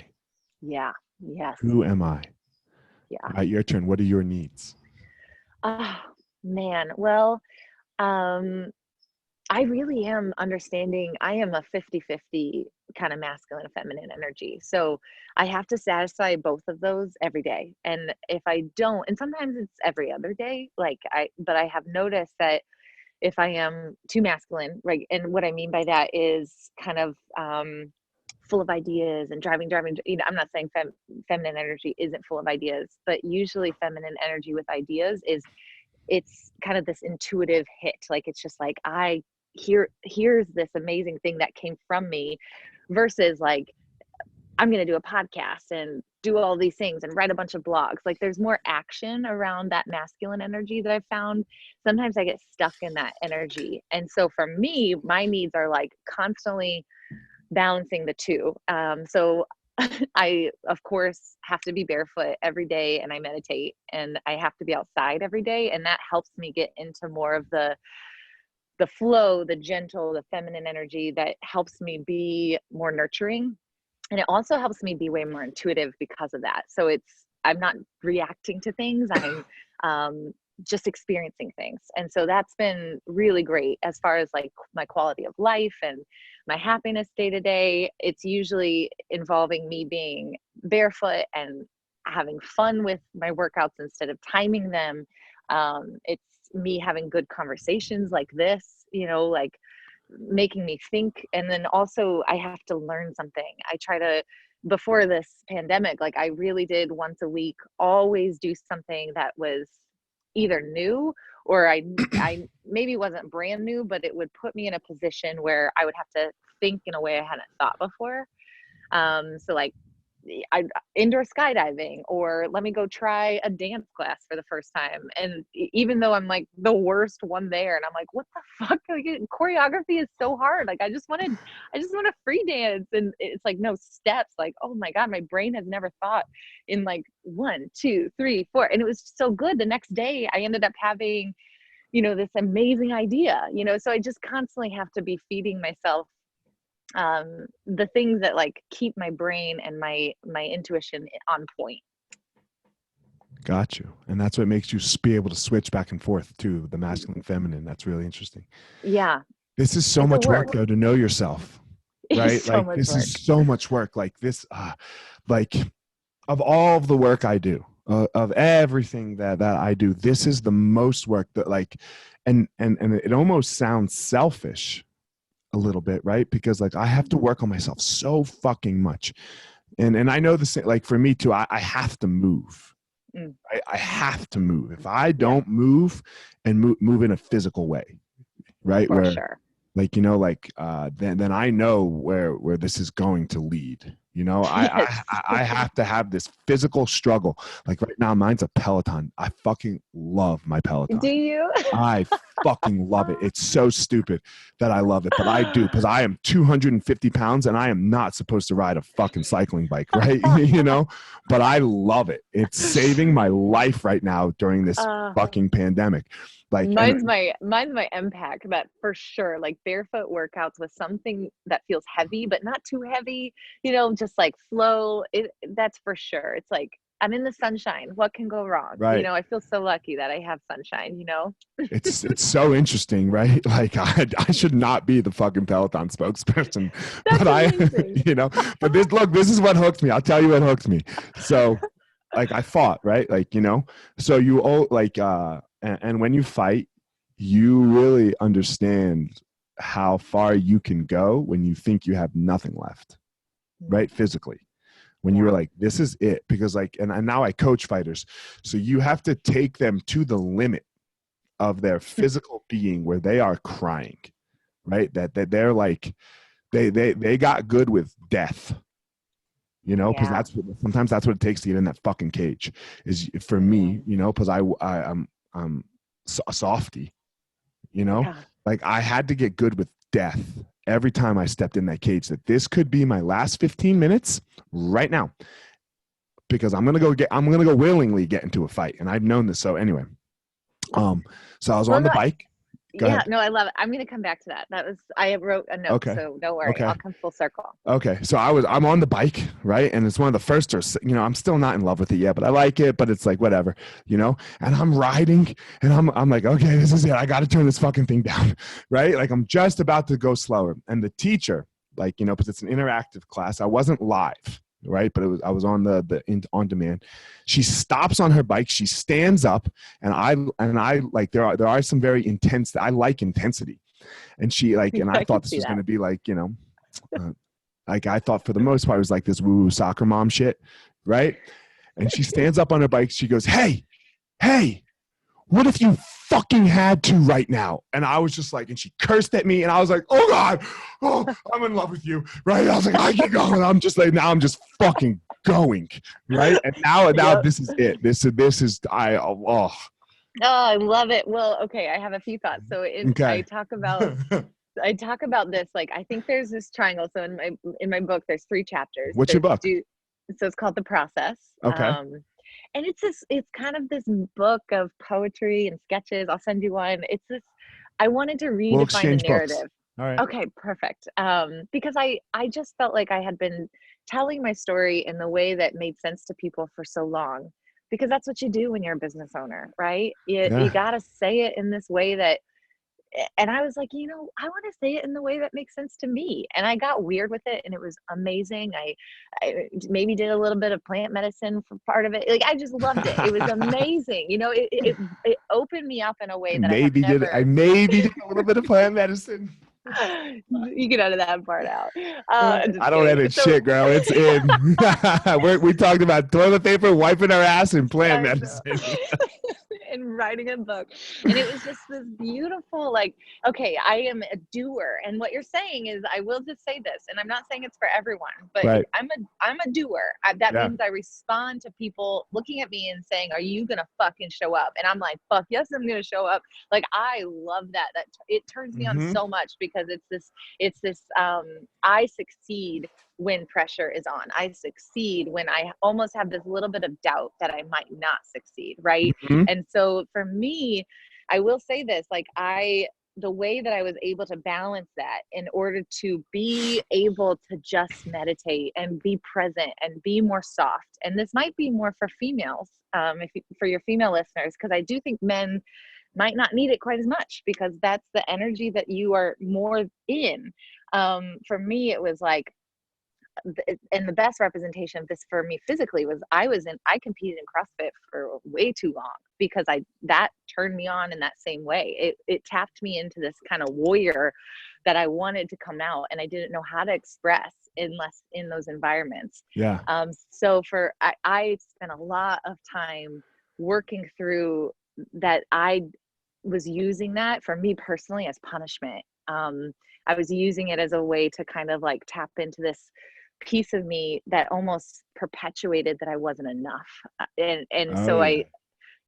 yeah, yes, Who am I? yeah. Right, your turn. What are your needs? Oh, man. Well, um, I really am understanding. I am a 50-50 kind of masculine feminine energy. So I have to satisfy both of those every day. And if I don't, and sometimes it's every other day, but I have noticed that if I am too masculine, right? And what I mean by that is kind of full of ideas and driving. I'm not saying feminine energy isn't full of ideas, but usually feminine energy with ideas is it's kind of this intuitive hit. Like it's just like here's this amazing thing that came from me, versus like I'm going to do a podcast and do all these things and write a bunch of blogs. Like there's more action around that masculine energy that I've found. Sometimes I get stuck in that energy. And so for me, my needs are like constantly balancing the two. So I, of course, have to be barefoot every day and I meditate, and I have to be outside every day. And that helps me get into more of the flow, the gentle, the feminine energy that helps me be more nurturing. And it also helps me be way more intuitive because of that. So I'm not reacting to things. I'm just experiencing things. And so that's been really great as far as like my quality of life and my happiness day to day. It's usually involving me being barefoot and having fun with my workouts instead of timing them. It's me having good conversations like this, you know, like making me think. And then also I have to learn something. I try to, before this pandemic, like I really did once a week, always do something that was either new or I maybe wasn't brand new, but it would put me in a position where I would have to think in a way I hadn't thought before. So like indoor skydiving, or let me go try a dance class for the first time. And even though I'm like the worst one there, and I'm like, what the fuck? Like, choreography is so hard. Like, I just want to free dance. And it's like, no steps. Like, oh my God, my brain has never thought in like 1, 2, 3, 4. And it was so good. The next day I ended up having, you know, this amazing idea, you know, so I just constantly have to be feeding myself the things that like keep my brain and my intuition on point. Got you. And that's what makes you be able to switch back and forth to the masculine, feminine. That's really interesting. Yeah. This is so much work though, to know yourself, right? It's so Like much this work. is so much work. Like this, like of all of the work I do, of everything that I do, this is the most work that like, and it almost sounds selfish a little bit, right? Because like I have to work on myself so fucking much. And I know this, like for me too, I have to move. I have to move. If I don't move and move in a physical way, right? For Where sure. like, you know, like then I know where this is going to lead. You know, Yes. I have to have this physical struggle. Like right now, mine's a Peloton. I fucking love my Peloton. Do you? I fucking love it. It's so stupid that I love it, but I do, because I am 250 pounds and I am not supposed to ride a fucking cycling bike, right? You know, but I love it. It's saving my life right now during this fucking pandemic. Like mine's my impact, but for sure, like barefoot workouts with something that feels heavy but not too heavy, you know, just like flow. That's for sure. It's like I'm in the sunshine. What can go wrong? You right. know, I feel so lucky that I have sunshine, you know? It's so interesting, right? Like I should not be the fucking Peloton spokesperson, That's but amazing. you know, but this is what hooked me. I'll tell you what hooked me. So like I fought, right? Like, you know, so you all like, and when you fight, you really understand how far you can go when you think you have nothing left, right? Physically. When you're like, this is it. Because like, and now I coach fighters. So you have to take them to the limit of their physical being where they are crying, right? That they're like, they got good with death, you know, because sometimes that's what it takes to get in that fucking cage. Is for me, you know, because I'm a softie, you know, like I had to get good with death every time I stepped in that cage. That this could be my last 15 minutes right now, because I'm gonna go willingly get into a fight, and I've known this. So anyway, so I was on the bike. Go ahead. No, I love it. I'm going to come back to that. I wrote a note, so don't worry. I'll come full circle. Okay. So I'm on the bike, right? And it's one of the first, you know, I'm still not in love with it yet, but I like it, but it's like, whatever, you know, and I'm riding and I'm like, okay, this is it. I got to turn this fucking thing down, right? Like I'm just about to go slower. And the teacher, like, you know, because it's an interactive class, I wasn't live, right? But I was on on demand. She stops on her bike. She stands up, and I like, there are some very intense, I like intensity. And she like, and I thought this was going to be like, you know, like I thought for the most part it was like this woo soccer mom shit. Right. And she stands up on her bike. She goes, hey, what if you fucking had to right now? And I was just like, and she cursed at me, and I was like, oh God, oh, I'm in love with you, right? I was like, I get going. I'm just like, now I'm just fucking going, right? And now this is it. This is oh. Oh, I love it. Well, okay, I have a few thoughts. So I talk about this, like I think there's this triangle. So in my book, there's 3 chapters. What's your book? So it's called The Process. Okay. And it's kind of this book of poetry and sketches. I'll send you one. I wanted to redefine the narrative. Books. All right. Okay, perfect. Because I just felt like I had been telling my story in the way that made sense to people for so long. because that's what you do when you're a business owner, right? You Yeah. got to say it in this way that, and I was like, I want to say it in the way that makes sense to me. And I got weird with it, and it was amazing. I maybe did a little bit of plant medicine for part of it. Like, I just loved it. It was amazing. It opened me up in a way that I have I never. maybe did a little bit of plant medicine. You can edit that part out. I'm just I don't kidding. edit So shit, girl. It's in. We talked about toilet paper, wiping our ass, and plant I know. medicine. And writing a book. And it was just this beautiful, like, okay, I am a doer. And what you're saying is, I will just say this, and I'm not saying it's for everyone, but Right. I'm a doer. That Yeah. means I respond to people looking at me and saying, are you gonna fucking show up? And I'm like, fuck yes, I'm gonna show up. Like, I love that. It turns me on so much, because it's this I succeed when pressure is on. I succeed when I almost have this little bit of doubt that I might not succeed, right? Mm-hmm. And so for me, I will say this, like, the way that I was able to balance that in order to be able to just meditate and be present and be more soft. And this might be more for females, for your female listeners, because I do think men might not need it quite as much, because that's the energy that you are more in. For me, it was like, and the best representation of this for me physically was I competed in CrossFit for way too long, because that turned me on in that same way. It tapped me into this kind of warrior that I wanted to come out, and I didn't know how to express unless in those environments. Yeah. So I spent a lot of time working through that. I was using that for me personally as punishment. I was using it as a way to kind of like tap into this piece of me that almost perpetuated that I wasn't enough. And Oh so yeah.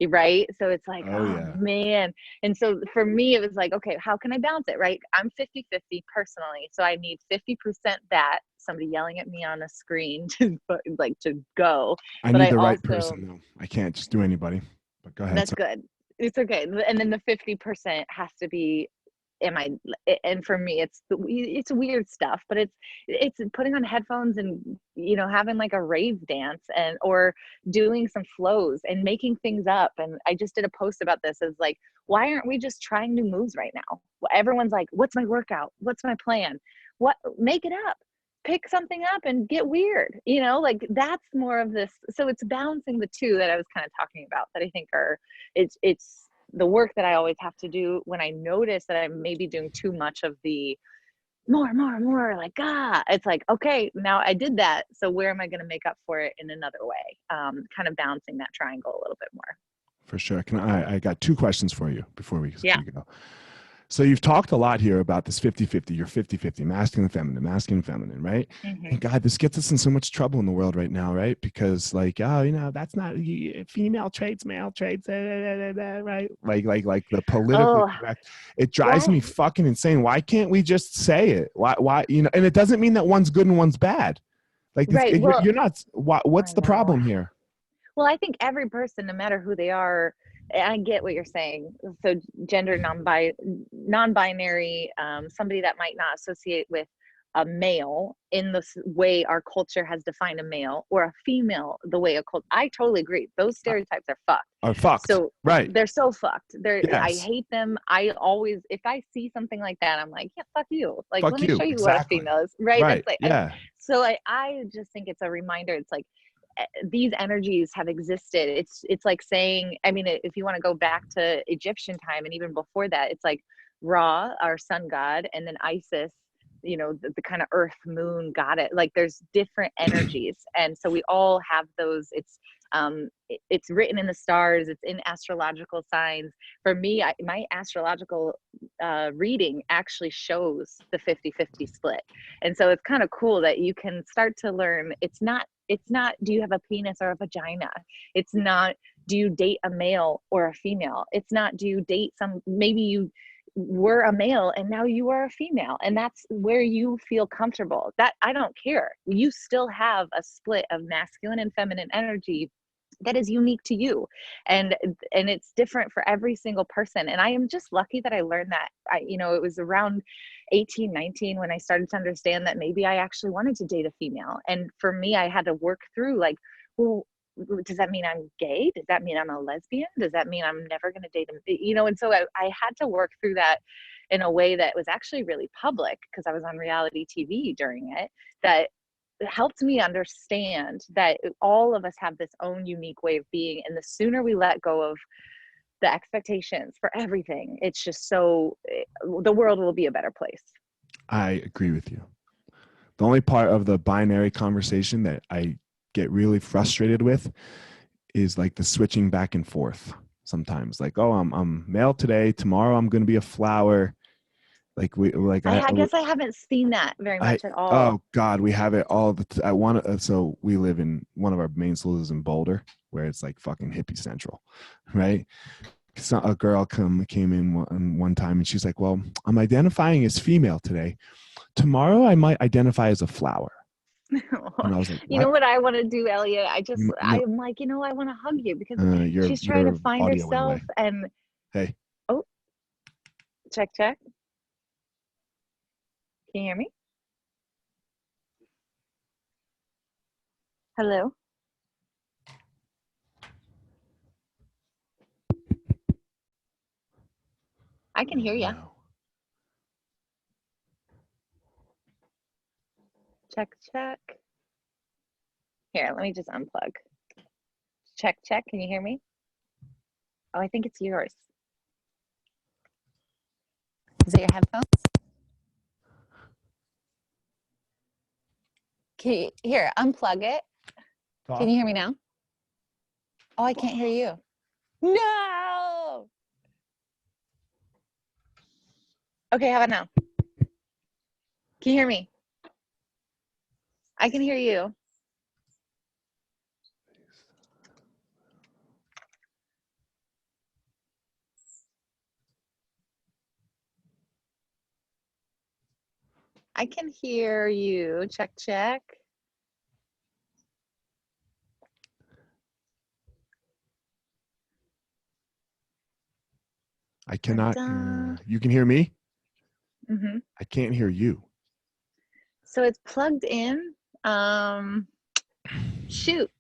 right. So it's like, Oh oh yeah. man. And so for me, it was like, okay, how can I balance it? Right. I'm 50-50 personally. So I need 50% that somebody yelling at me on a screen to like to go. I But need I the right also, person though. I can't just do anybody. But go ahead. that's good. It's okay. And then the 50% has to be, and for me, it's weird stuff, but it's putting on headphones and, having like a rave dance, and, or doing some flows and making things up. And I just did a post about this, as like, why aren't we just trying new moves right now? Everyone's like, what's my workout? What's my plan? Make it up. Pick something up and get weird, like that's more of this. So it's balancing the two that I was kind of talking about, that I think it's the work that I always have to do when I notice that I'm maybe doing too much of the more, like, it's like, okay, now I did that. So where am I going to make up for it in another way? Kind of balancing that triangle a little bit more. For sure. I got two questions for you before we Yeah. go. So you've talked a lot here about this 50-50, you're 50-50, masculine, feminine, right? Mm-hmm. And God, this gets us in so much trouble in the world right now, right? Because like, oh, that's not female traits, male traits, right? Like the politically correct. It drives me fucking insane. Why can't we just say it? Why, and it doesn't mean that one's good and one's bad. Like this, Right. Well, you're not, what's I the know. problem here? Well, I think every person, no matter who they are, I get what you're saying. So gender non-binary, somebody that might not associate with a male in the way our culture has defined a male, or a female the way a culture. I totally agree. Those stereotypes are fucked. Are fucked. So Right. they're so fucked. I Yes. hate them. I always, if I see something like that, I'm like, yeah, fuck you. Like, Fuck let me you. show you what a Exactly. female is. Right. Right. That's like, Yeah. so I just think it's a reminder. It's like, these energies have existed. It's like saying, I mean, if you want to go back to Egyptian time, and even before that, it's like Ra, our sun god, and then Isis, the kind of earth moon goddess. Like, there's different energies, and so we all have those. It's written in the stars, it's in astrological signs. For me, my astrological reading actually shows the 50-50 split. And so it's kind of cool that you can start to learn. It's not do you have a penis or a vagina? It's not do you date a male or a female? It's not do you date maybe you were a male and now you are a female, and that's where you feel comfortable. That I don't care. You still have a split of masculine and feminine energy that is unique to you, and it's different for every single person. And I am just lucky that I learned that. It was around 18, 19 when I started to understand that maybe I actually wanted to date a female. And for me, I had to work through like, well, does that mean I'm gay? Does that mean I'm a lesbian? Does that mean I'm never going to date him? And so I had to work through that in a way that was actually really public, because I was on reality TV during it, that helped me understand that all of us have this own unique way of being. And the sooner we let go of the expectations for everything, it's just the world will be a better place. I agree with you. The only part of the binary conversation that I get really frustrated with is like the switching back and forth sometimes. Like, oh, I'm male today, tomorrow I'm going to be a flower. I guess I haven't seen that very much at all. Oh God, we have it all. I want to. So we live in one of our main schools is in Boulder, where it's like fucking hippie central, right? So a girl came in one time and she's like, "Well, I'm identifying as female today. Tomorrow I might identify as a flower." And I was like, You know "What?" what I want to do, Elliot? No, I'm like, I want to hug you, because your she's trying to find audio went herself. away. And Hey, oh, check. Can you hear me? Hello? I can hear you. no. Check. Here, let me just unplug. Check. Can you hear me? Oh, I think it's yours. Is it your headphones? Here, unplug it. Talk. Can you hear me now? Oh, I can't hear you. No! Okay, how about now? Can you hear me? I can hear you. I can hear you. Check. I cannot. Da-da. You can hear me. Mm-hmm. I can't hear you. So it's plugged in. Shoot.